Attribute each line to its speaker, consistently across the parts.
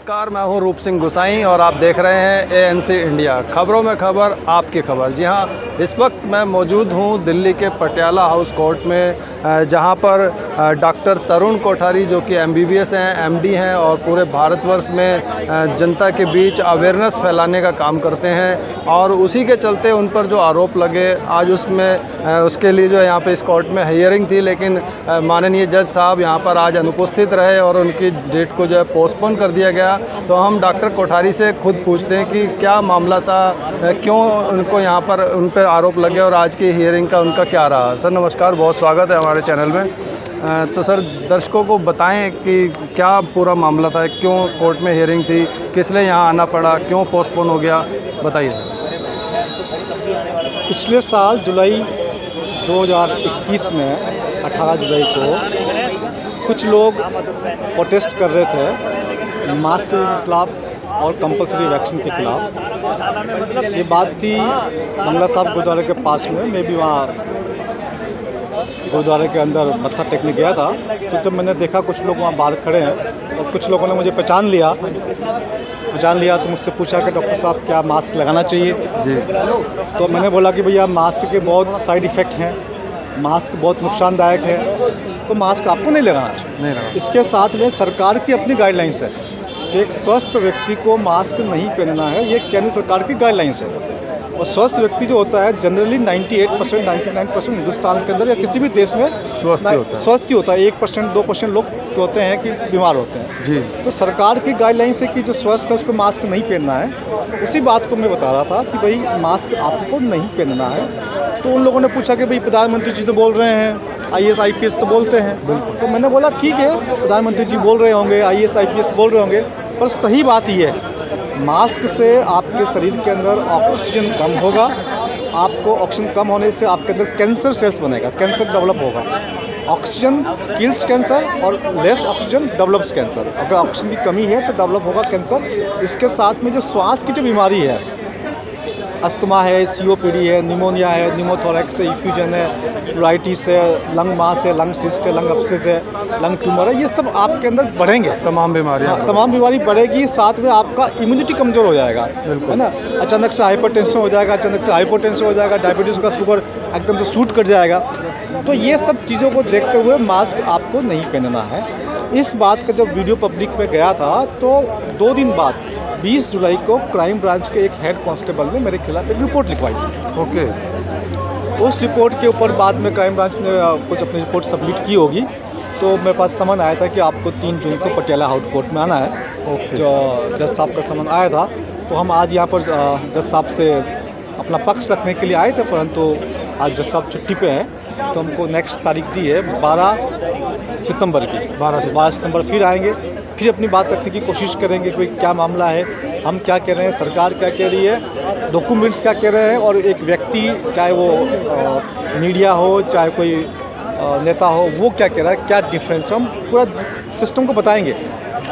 Speaker 1: नमस्कार, मैं हूं रूप सिंह गुसाई और आप देख रहे हैं एएनसी इंडिया, खबरों में खबर, आपकी खबर। जी हां, इस वक्त मैं मौजूद हूं दिल्ली के पटियाला हाउस कोर्ट में, जहां पर डॉक्टर तरुण कोठारी जो कि एमबीबीएस हैं, एमडी हैं और पूरे भारतवर्ष में जनता के बीच अवेयरनेस फैलाने का काम करते हैं। और उसी के चलते उन पर जो आरोप लगे, आज उसके लिए जो यहाँ पर इस कोर्ट में हियरिंग थी, लेकिन माननीय जज साहब यहाँ पर आज अनुपस्थित रहे और उनकी डेट को जो है पोस्टपोन कर दिया गया। तो हम डॉक्टर कोठारी से खुद पूछते हैं कि क्या मामला था, क्यों उनको यहाँ पर उन पर आरोप लगे और आज की हियरिंग का उनका क्या रहा। सर नमस्कार, बहुत स्वागत है हमारे चैनल में। तो सर दर्शकों को बताएं कि क्या पूरा मामला था, क्यों कोर्ट में हियरिंग थी, किस लिए यहाँ आना पड़ा, क्यों पोस्टपोन हो गया, बताइए।
Speaker 2: पिछले साल जुलाई 2021 में 18 जुलाई को कुछ लोग प्रोटेस्ट कर रहे थे मास्क के खिलाफ और कंपलसरी वैक्सीन के खिलाफ। ये बात थी बंगला साहब गुरुद्वारे के पास में। मैं भी वहाँ गुरुद्वारे के अंदर मत्था टेकने गया था, तो जब मैंने देखा कुछ लोग वहाँ बाहर खड़े हैं और कुछ लोगों ने मुझे पहचान लिया तो मुझसे पूछा कि डॉक्टर साहब क्या मास्क लगाना चाहिए जी। तो मैंने बोला कि भैया मास्क के बहुत साइड इफ़ेक्ट हैं, मास्क बहुत नुकसानदायक है, तो मास्क आपको नहीं लगाना चाहिए। इसके साथ में सरकार की अपनी गाइडलाइंस है कि एक स्वस्थ व्यक्ति को मास्क नहीं पहनना है, ये केंद्र सरकार की गाइडलाइंस है। और स्वस्थ व्यक्ति जो होता है जनरली 98% 99% हिंदुस्तान के अंदर या किसी भी देश में स्वस्थ ही होता है। 1% 2% लोग जो होते हैं कि बीमार होते हैं जी। तो सरकार की गाइडलाइंस है कि जो स्वस्थ है उसको मास्क नहीं पहनना है। उसी बात को मैं बता रहा था कि भाई मास्क आपको नहीं पहनना है। तो उन लोगों ने पूछा कि भाई प्रधानमंत्री जी तो बोल रहे हैं, IAS IPS तो बोलते हैं। तो मैंने बोला ठीक है, प्रधानमंत्री जी बोल रहे होंगे, IAS IPS बोल रहे होंगे, पर सही बात ये है मास्क से आपके शरीर के अंदर ऑक्सीजन कम होगा। आपको ऑक्सीजन कम होने से आपके अंदर कैंसर सेल्स बनेगा, कैंसर डेवलप होगा। ऑक्सीजन किल्स कैंसर और लेस ऑक्सीजन डेवलप्स कैंसर। अगर ऑक्सीजन की कमी है तो डेवलप होगा कैंसर। इसके साथ में जो श्वास की जो बीमारी है, अस्थमा है, COPD है, निमोनिया है, निमोथोरैक्स है, इफ्यूजन है, प्लूराइटिस है, लंग मास है, लंग सिस्ट है, लंग एब्सेस है, लंग ट्यूमर है, ये सब आपके अंदर बढ़ेंगे। तमाम बीमारियाँ, तमाम बीमारी बढ़ेगी। साथ में आपका इम्यूनिटी कमज़ोर हो जाएगा, है ना। अचानक से हाइपरटेंशन हो जाएगा, अचानक से हाइपोटेंशन हो जाएगा, डायबिटीज़ का शुगर एकदम से शूट कर जाएगा। तो ये सब चीज़ों को देखते हुए मास्क आपको नहीं पहनना है। इस बात का जब वीडियो पब्लिक में गया था तो 2 दिन बाद 20 जुलाई को क्राइम ब्रांच के एक हेड कांस्टेबल ने मेरे खिलाफ एक रिपोर्ट लिखवाई थी। ओके। उस रिपोर्ट के ऊपर बाद में क्राइम ब्रांच ने कुछ अपनी रिपोर्ट सबमिट की होगी, तो मेरे पास समन आया था कि आपको 3 जून को पटियाला हाउस कोर्ट में आना है। ओके। जो जज साहब का समन आया था, तो हम आज यहाँ पर जज साहब से अपना पक्ष रखने के लिए आए थे, परंतु आज जज साहब छुट्टी पे हैं। तो हमको नेक्स्ट तारीख दी है 12 सितंबर की। 12 सितंबर फिर आएंगे, फिर अपनी बात रखने की कोशिश करेंगे कि क्या मामला है, हम क्या कह रहे हैं, सरकार क्या कह रही है, डॉक्यूमेंट्स क्या कह रहे हैं, और एक व्यक्ति चाहे वो मीडिया हो चाहे कोई नेता हो वो क्या कह रहा है, क्या डिफरेंस, हम पूरा सिस्टम को बताएंगे।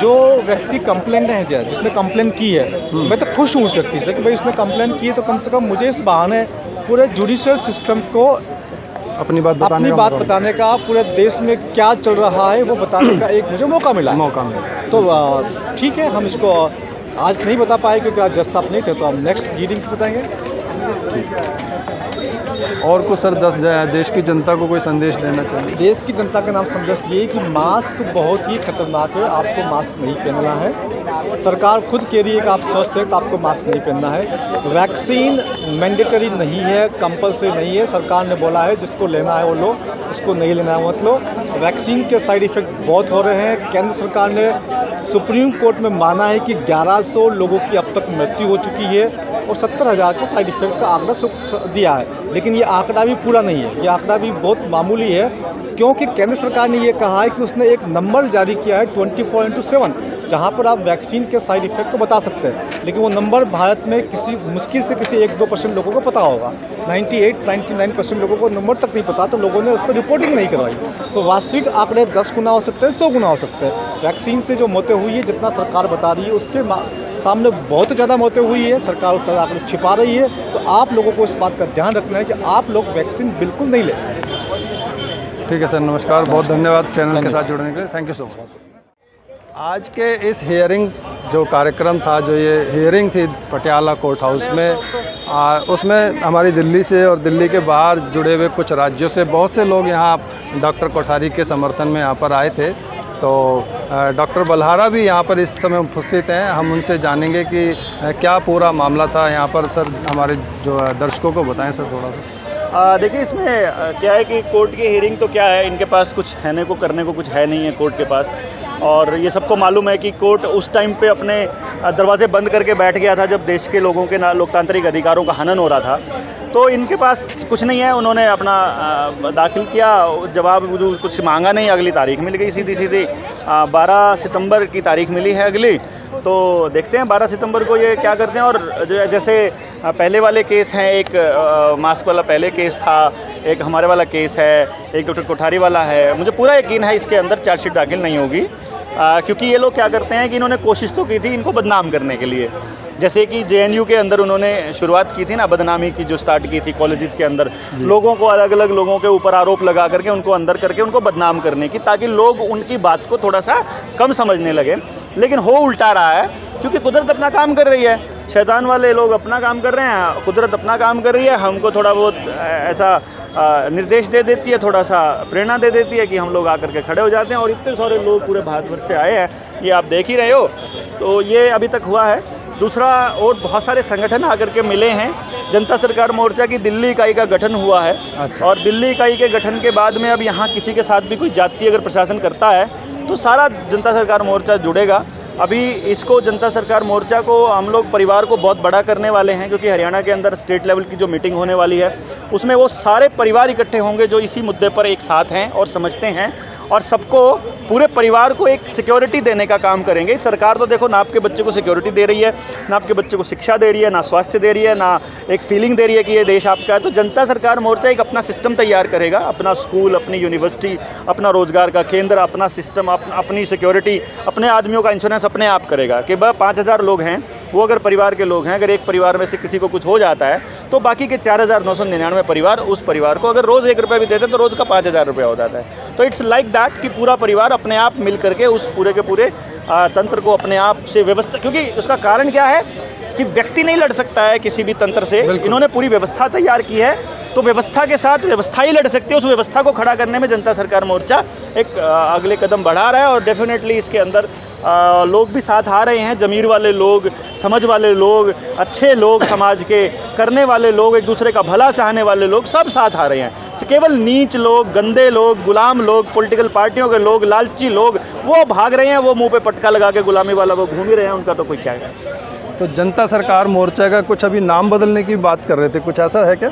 Speaker 2: जो व्यक्ति कंप्लेंट है, जिसने कंप्लेंट की है, मैं तो खुश हूँ उस व्यक्ति से कि भाई उसने कंप्लेंट की है, तो कम से कम मुझे इस बहाने पूरे जुडिशियल सिस्टम को अपनी बात बताने का, पूरे देश में क्या चल रहा है वो बताने का एक मुझे मौका मिला। तो ठीक है, हम इसको आज नहीं बता पाए क्योंकि आज जज साहब नहीं थे, तो हम नेक्स्ट हीयरिंग बताएंगे।
Speaker 1: और कुछ सर देश की जनता को कोई संदेश देना चाहिए?
Speaker 2: देश की जनता का नाम संदेश ये कि मास्क बहुत ही खतरनाक है, आपको मास्क नहीं पहनना है। सरकार खुद कह रही है कि आप स्वस्थ हैं तो आपको मास्क नहीं पहनना है। वैक्सीन मैंडेटरी नहीं है, कंपल्सरी नहीं है। सरकार ने बोला है जिसको लेना है वो लो, जिसको नहीं लेना है मत लो। वैक्सीन के साइड इफ़ेक्ट बहुत हो रहे हैं। केंद्र सरकार ने सुप्रीम कोर्ट में माना है कि 1100 लोगों की अब तक मृत्यु हो चुकी है और 70,000 का साइड इफ़ेक्ट का आंकड़ा दिया है। लेकिन ये आंकड़ा भी पूरा नहीं है, ये आंकड़ा भी बहुत मामूली है, क्योंकि केंद्र सरकार ने ये कहा है कि उसने एक नंबर जारी किया है 24/7 जहाँ पर आप वैक्सीन के साइड इफ़ेक्ट को बता सकते हैं। लेकिन वो नंबर भारत में मुश्किल से किसी 1-2% लोगों को पता होगा। 98-99% लोगों को नंबर तक नहीं पता, तो लोगों ने उस पर रिपोर्टिंग नहीं करवाई। तो वास्तविक आंकड़े 10 गुना हो सकते हैं, 100 गुना हो सकते हैं। वैक्सीन से जो मौतें हुई है, जितना सरकार बता रही है उसके सामने बहुत ज़्यादा मौतें हुई है। सरकार उस आंकड़े छिपा रही है। तो आप लोगों को इस बात का ध्यान रखना है कि आप लोग वैक्सीन बिल्कुल नहीं लें।
Speaker 1: ठीक है सर, नमस्कार, बहुत धन्यवाद चैनल के साथ जुड़ने के लिए। Thank you so much. आज के इस हियरिंग जो कार्यक्रम था, जो ये हियरिंग थी पटियाला कोर्ट हाउस में, उसमें हमारी दिल्ली से और दिल्ली के बाहर जुड़े हुए कुछ राज्यों से बहुत से लोग यहाँ डॉक्टर कोठारी के समर्थन में यहाँ पर आए थे। तो डॉक्टर बलहारा भी यहाँ पर इस समय उपस्थित हैं। हम उनसे जानेंगे कि क्या पूरा मामला था यहाँ पर। सर, हमारे जो दर्शकों को बताएं सर थोड़ा सा।
Speaker 3: देखिए, इसमें क्या है कि कोर्ट की हियरिंग तो क्या है, इनके पास कुछ कहने को करने को कुछ है नहीं है कोर्ट के पास। और ये सबको मालूम है कि कोर्ट उस टाइम पे अपने दरवाजे बंद करके बैठ गया था जब देश के लोगों के लोकतांत्रिक अधिकारों का हनन हो रहा था। तो इनके पास कुछ नहीं है, उन्होंने अपना दाखिल किया, जवाब कुछ मांगा नहीं, अगली तारीख मिल गई सीधी सीधी। 12 सितंबर की तारीख मिली है अगली। तो देखते हैं 12 सितंबर को ये क्या करते हैं। और जैसे पहले वाले केस हैं, एक मास्क वाला पहले केस था, एक हमारे वाला केस है, एक डॉक्टर कोठारी वाला है। मुझे पूरा यकीन है इसके अंदर चार्जशीट दाखिल नहीं होगी, क्योंकि ये लोग क्या करते हैं कि इन्होंने कोशिश तो की थी इनको बदनाम करने के लिए। जैसे कि JNU के अंदर उन्होंने शुरुआत की थी ना बदनामी की, जो स्टार्ट की थी कॉलेजेस के अंदर, लोगों को अलग अलग लोगों के ऊपर आरोप लगा करके उनको अंदर करके उनको बदनाम करने की, ताकि लोग उनकी बात को थोड़ा सा कम समझने लगे। लेकिन हो उल्टा रहा है, क्योंकि कुदरत अपना काम कर रही है। शैतान वाले लोग अपना काम कर रहे हैं, कुदरत अपना काम कर रही है। हमको थोड़ा बहुत ऐसा निर्देश दे देती है, थोड़ा सा प्रेरणा दे देती है कि हम लोग आकर के खड़े हो जाते हैं। और इतने सारे लोग पूरे भारतवर्ष से आए हैं, ये आप देख ही रहे हो। तो ये अभी तक हुआ है। दूसरा, और बहुत सारे संगठन आकर के मिले हैं। जनता सरकार मोर्चा की दिल्ली इकाई का गठन हुआ है।
Speaker 1: अच्छा।
Speaker 3: और दिल्ली इकाई के गठन के बाद में अब यहाँ किसी के साथ भी कोई जाति अगर प्रशासन करता है तो सारा जनता सरकार मोर्चा जुड़ेगा। अभी इसको जनता सरकार मोर्चा को हम लोग परिवार को बहुत बड़ा करने वाले हैं, क्योंकि हरियाणा के अंदर स्टेट लेवल की जो मीटिंग होने वाली है उसमें वो सारे परिवार इकट्ठे होंगे जो इसी मुद्दे पर एक साथ हैं और समझते हैं, और सबको, पूरे परिवार को एक सिक्योरिटी देने का काम करेंगे। सरकार तो देखो ना आपके बच्चे को सिक्योरिटी दे रही है, ना आपके बच्चे को शिक्षा दे रही है, ना स्वास्थ्य दे रही है, ना एक फीलिंग दे रही है कि ये देश आपका है। तो जनता सरकार मोर्चा एक अपना सिस्टम तैयार करेगा, अपना स्कूल, अपनी यूनिवर्सिटी, अपना रोजगार का केंद्र, अपना सिस्टम, अपनी सिक्योरिटी, अपने आदमियों का इंश्योरेंस अपने आप करेगा। कि 5000 लोग हैं, वो अगर परिवार के लोग हैं, अगर एक परिवार में से किसी को कुछ हो जाता है तो बाकी के 4999 परिवार उस परिवार को अगर रोज़ 1 रुपया भी देते हैं तो रोज़ का 5000 रुपया हो जाता है। तो इट्स लाइक दैट कि पूरा परिवार अपने आप मिल करके उस पूरे के पूरे तंत्र को अपने आप से व्यवस्था, क्योंकि उसका कारण क्या है कि व्यक्ति नहीं लड़ सकता है किसी भी तंत्र से। इन्होंने पूरी व्यवस्था तैयार की है, तो व्यवस्था के साथ व्यवस्था ही लड़ सकती है। उस व्यवस्था को खड़ा करने में जनता सरकार मोर्चा एक अगले कदम बढ़ा रहा है। और डेफिनेटली इसके अंदर लोग भी साथ आ रहे हैं, ज़मीर वाले लोग, समझ वाले लोग, अच्छे लोग, समाज के करने वाले लोग, एक दूसरे का भला चाहने वाले लोग, सब साथ आ रहे हैं। केवल नीच लोग, गंदे लोग, गुलाम लोग, पॉलिटिकल पार्टियों के लोग, लालची लोग, वो भाग रहे हैं, वो मुंह पे पटका लगा के गुलामी वाला वो घूम ही रहे हैं, उनका तो कोई क्या है।
Speaker 1: तो जनता सरकार मोर्चा का कुछ अभी नाम बदलने की बात कर रहे थे, कुछ ऐसा है क्या?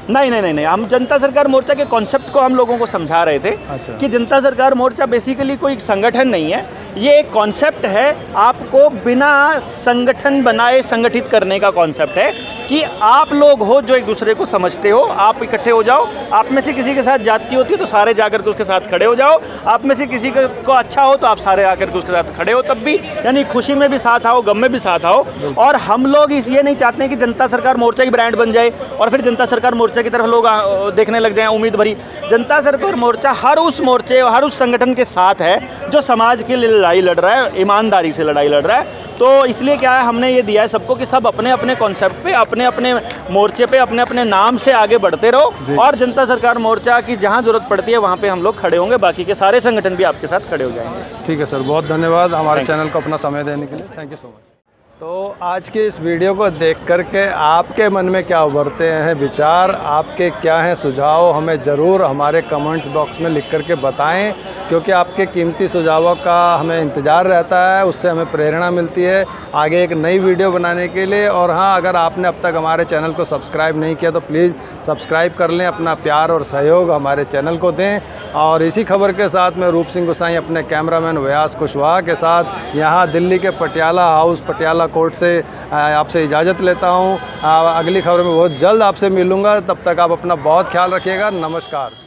Speaker 3: नहीं, हम जनता सरकार मोर्चा के कॉन्सेप्ट को हम लोगों को समझा रहे थे।
Speaker 1: अच्छा।
Speaker 3: कि जनता सरकार मोर्चा बेसिकली कोई संगठन नहीं है, ये एक कॉन्सेप्ट है। आपको बिना संगठन बनाए संगठित करने का कॉन्सेप्ट है कि आप लोग हो जो एक दूसरे को समझते हो, आप इकट्ठे हो जाओ। आप में से किसी के साथ जाति होती है तो सारे जाकर के उसके साथ खड़े हो जाओ। आप में से किसी को अच्छा हो तो आप सारे आकर के उसके साथ खड़े हो, तब भी, यानी खुशी में भी साथ आओ, गम में भी साथ आओ। और हम लोग ये नहीं चाहते हैं कि जनता सरकार मोर्चा की ब्रांड बन जाए और फिर जनता सरकार मोर्चा की तरफ लोग देखने लग जाएं उम्मीद भरी। जनता सरकार मोर्चा हर उस मोर्चे, हर उस संगठन के साथ है जो समाज के लिए लड़ाई लड़ रहा है, ईमानदारी से लड़ाई लड़ रहा है। तो इसलिए क्या है, हमने ये दिया है सबको कि सब अपने अपने कॉन्सेप्ट पे, अपने अपने मोर्चे पे, अपने अपने नाम से आगे बढ़ते रहो। और जनता सरकार मोर्चा की जहां जरूरत पड़ती है वहां पे हम लोग खड़े होंगे, बाकी के सारे संगठन भी आपके साथ खड़े हो जाएंगे।
Speaker 1: ठीक है सर, बहुत धन्यवाद हमारे चैनल को अपना समय देने के लिए। Thank you so much. तो आज के इस वीडियो को देख करके आपके मन में क्या उभरते हैं विचार, आपके क्या हैं सुझाव, हमें ज़रूर हमारे कमेंट्स बॉक्स में लिख करके बताएं, क्योंकि आपके कीमती सुझावों का हमें इंतज़ार रहता है। उससे हमें प्रेरणा मिलती है आगे एक नई वीडियो बनाने के लिए। और हाँ, अगर आपने अब तक हमारे चैनल को सब्सक्राइब नहीं किया तो प्लीज़ सब्सक्राइब कर लें, अपना प्यार और सहयोग हमारे चैनल को दें। और इसी खबर के साथ मैं रूप सिंह गोसाई अपने कैमरामैन व्यास कुशवाहा के साथ यहाँ दिल्ली के पटियाला हाउस, पटियाला कोर्ट से आपसे इजाज़त लेता हूँ। अगली खबर में बहुत जल्द आपसे मिलूँगा, तब तक आप अपना बहुत ख्याल रखिएगा। नमस्कार।